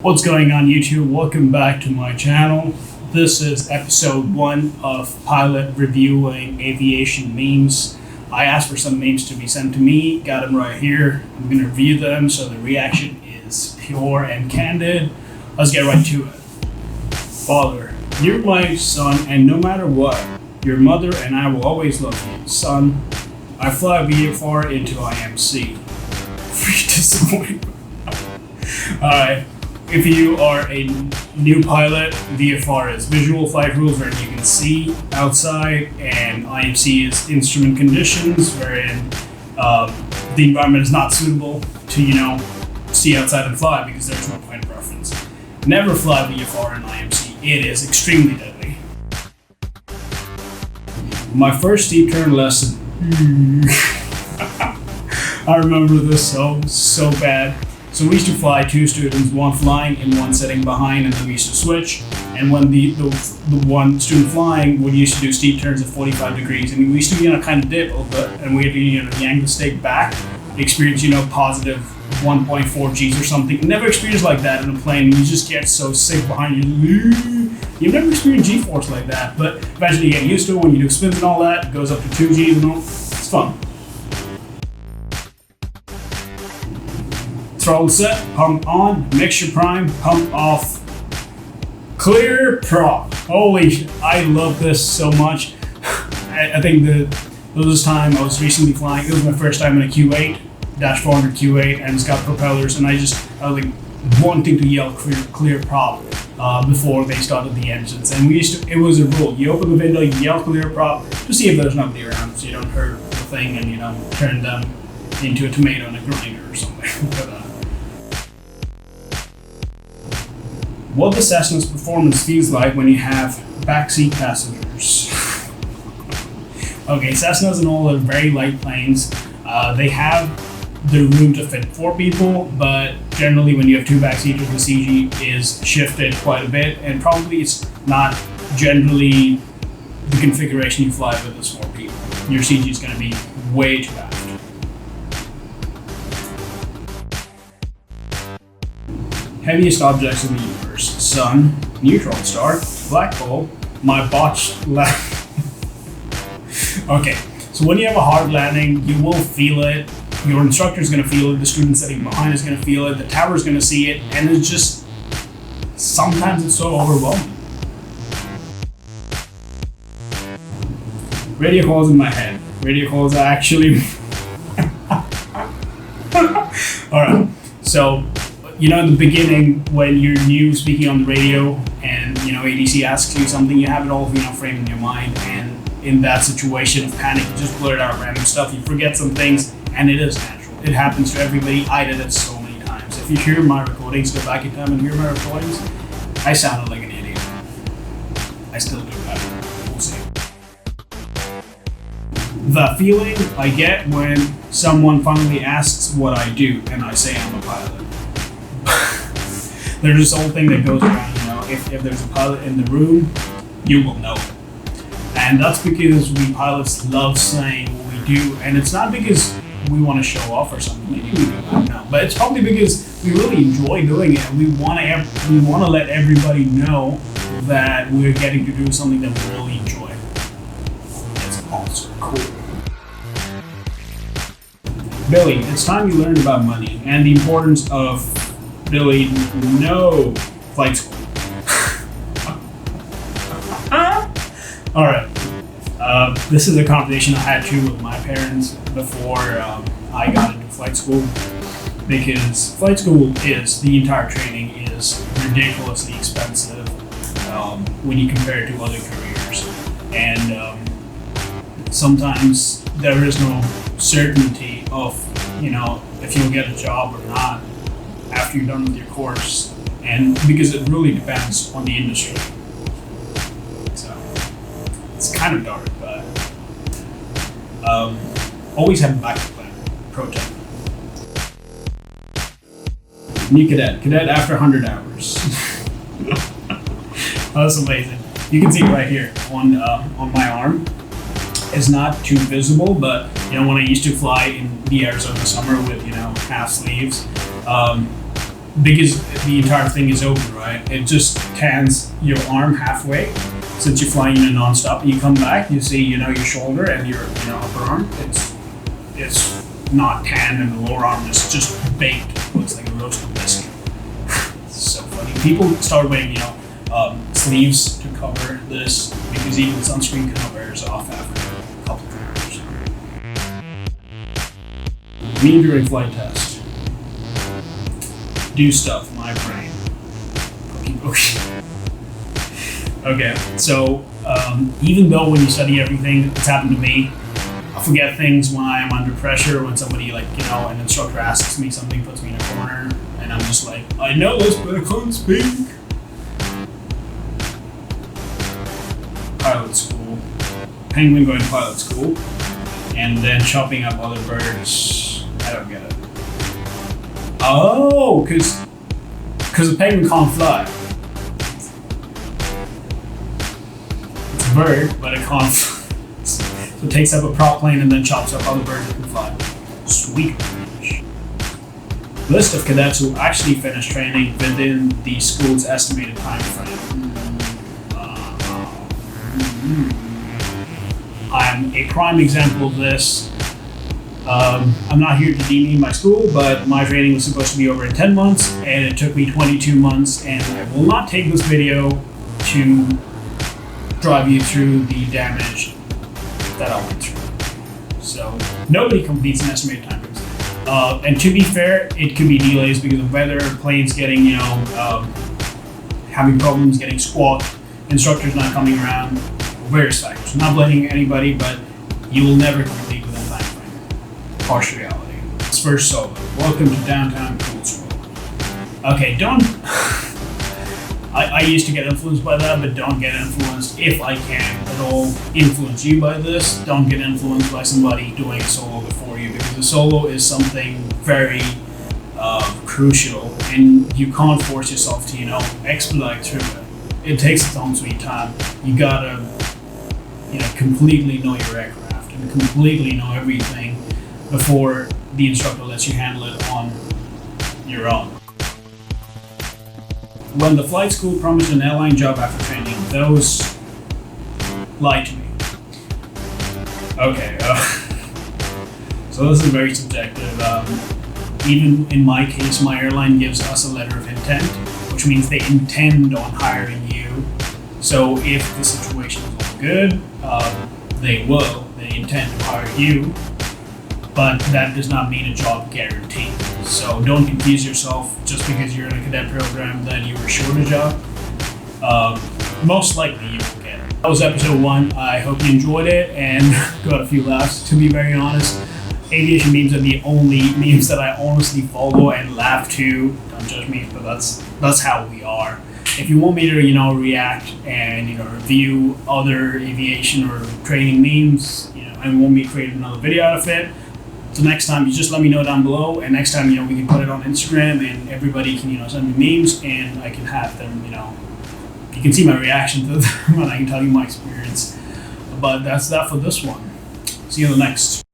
What's going on YouTube? Welcome back to my channel. This is episode 1 of Pilot reviewing aviation memes. I asked for some memes to be sent to me, got them right here. I'm going to review them so the reaction is pure and candid. Let's get right to it. Father, you're my son and no matter what, your mother and I will always love you. Son, I fly VFR into IMC. Free disappointment. Alright. If you are a new pilot, VFR is visual flight rules where you can see outside, and IMC is instrument conditions wherein the environment is not suitable to, see outside and fly because there's no point of reference. Never fly VFR in IMC. It is extremely deadly. My first steep turn lesson. I remember this so bad. So we used to fly 2 students, one flying and one sitting behind, and then we used to switch. And when the one student flying would used to do steep turns at 45 degrees, and we used to be on a kind of dip a little bit, and we had to yank the stick back, experience positive 1.4 Gs or something. Never experienced like that in a plane. You just get so sick behind you. You've never experienced G-force like that, but eventually you get used to it. When you do spins and all that, it goes up to 2 Gs and all. It's fun. Throttle set, pump on, mixture prime, pump off, clear prop. Holy shit, I love this so much. I think this time I was recently flying, it was my first time in a Q8, Dash 400 Q8, and it's got propellers, and I was like wanting to yell clear prop before they started the engines. And it was a rule, you open the window, you yell clear prop to see if there's nobody around so you don't hurt the thing and turn them into a tomato in a grinder or something. But, what the Cessna's performance feels like when you have backseat passengers. Okay, Cessnas and all are very light planes. They have the room to fit 4 people, but generally when you have 2 backseaters, the CG is shifted quite a bit, and probably it's not generally the configuration you fly with is 4 people. Your CG is going to be way too aft. Heaviest objects in the universe: sun, neutron star, black hole, my botched Okay, so when you have a hard landing, you will feel it. Your instructor is going to feel it. The student sitting behind is going to feel it. The tower is going to see it, and it's just sometimes it's so overwhelming. Radio calls in my head. Radio calls are actually. All right, so. In the beginning, when you're new speaking on the radio and, ADC asks you something, you have it all, framed in your mind. And in that situation of panic, you just blurt out random stuff. You forget some things, and it is natural. It happens to everybody. I did it so many times. If you hear my recordings, go back in time and hear my recordings, I sounded like an idiot. I still do that. We'll see. The feeling I get when someone finally asks what I do, and I say I'm a pilot. There's this whole thing that goes around, if there's a pilot in the room, you will know it. And that's because we pilots love saying what we do, and it's not because we want to show off or something. Maybe we do that now, but it's probably because we really enjoy doing it, and we want to let everybody know that we're getting to do something that we really enjoy. It's also cool. Billy, it's time you learned about money and the importance of Billy, no flight school. Alright. This is a conversation I had too with my parents before I got into flight school. Because flight school the entire training is ridiculously expensive when you compare it to other careers. And sometimes there is no certainty of, if you'll get a job or not after you're done with your course, and because it really depends on the industry. So it's kind of dark, but always have a backup plan. Pro tip. New cadet after 100 hours. That's amazing. You can see it right here on my arm. It's not too visible, but when I used to fly in the Arizona summer with half sleeves, because the entire thing is open, right? It just tans your arm halfway since you're flying in a non-stop, and you come back, you see, your shoulder and your upper arm. It's not tanned, and the lower arm is just baked. It looks like a roasted biscuit. It's so funny. People start wearing, sleeves to cover this because even sunscreen kind of wears off after a couple of hours. Me during flight test. Do stuff, my brain. Okay, so even though when you study everything that's happened to me, I forget things when I am under pressure, when somebody an instructor asks me something, puts me in a corner, and I'm just like, I know this, but I can't speak. Pilot school. Penguin going to pilot school, and then chopping up other birds. I don't get it. Oh, because the penguin can't fly. It's a bird, but it can't fly. So it takes up a prop plane and then chops up other birds that can fly. Sweet. List of cadets who actually finished training within the school's estimated time frame. I'm a prime example of this. I'm not here to demean my school, but my training was supposed to be over in 10 months, and it took me 22 months, and I will not take this video to drive you through the damage that I went through. So nobody completes an estimated time frame. And to be fair, it could be delays because of weather, planes getting, having problems getting squawked, instructors not coming around, various factors. I'm not blaming anybody, but you will never complete within time frame. Harsh reality. It's first solo. Welcome to downtown Coolsville. Okay, don't. I used to get influenced by that, but don't get influenced, if I can at all influence you by this. Don't get influenced by somebody doing a solo before you, because a solo is something very crucial, and you can't force yourself to, expedite through it. It takes its own sweet time. You gotta, completely know your aircraft and completely know everything before the instructor lets you handle it on your own. When the flight school promised an airline job after training, those lied to me. Okay, so this is very subjective. Even in my case, my airline gives us a letter of intent, which means they intend on hiring you. So if the situation is all good, they will. They intend to hire you, but that does not mean a job guarantee. So don't confuse yourself just because you're in a cadet program that you were short a job. Most likely you will get it. That was episode 1. I hope you enjoyed it and got a few laughs. To be very honest, aviation memes are the only memes that I honestly follow and laugh to. Don't judge me, but that's how we are. If you want me to, react and review other aviation or training memes, and want me to create another video out of it, so next time you just let me know down below, and next time we can put it on Instagram and everybody can send me memes and I can have them. You can see my reaction to them and I can tell you my experience. But that's that for this one. See you in the next.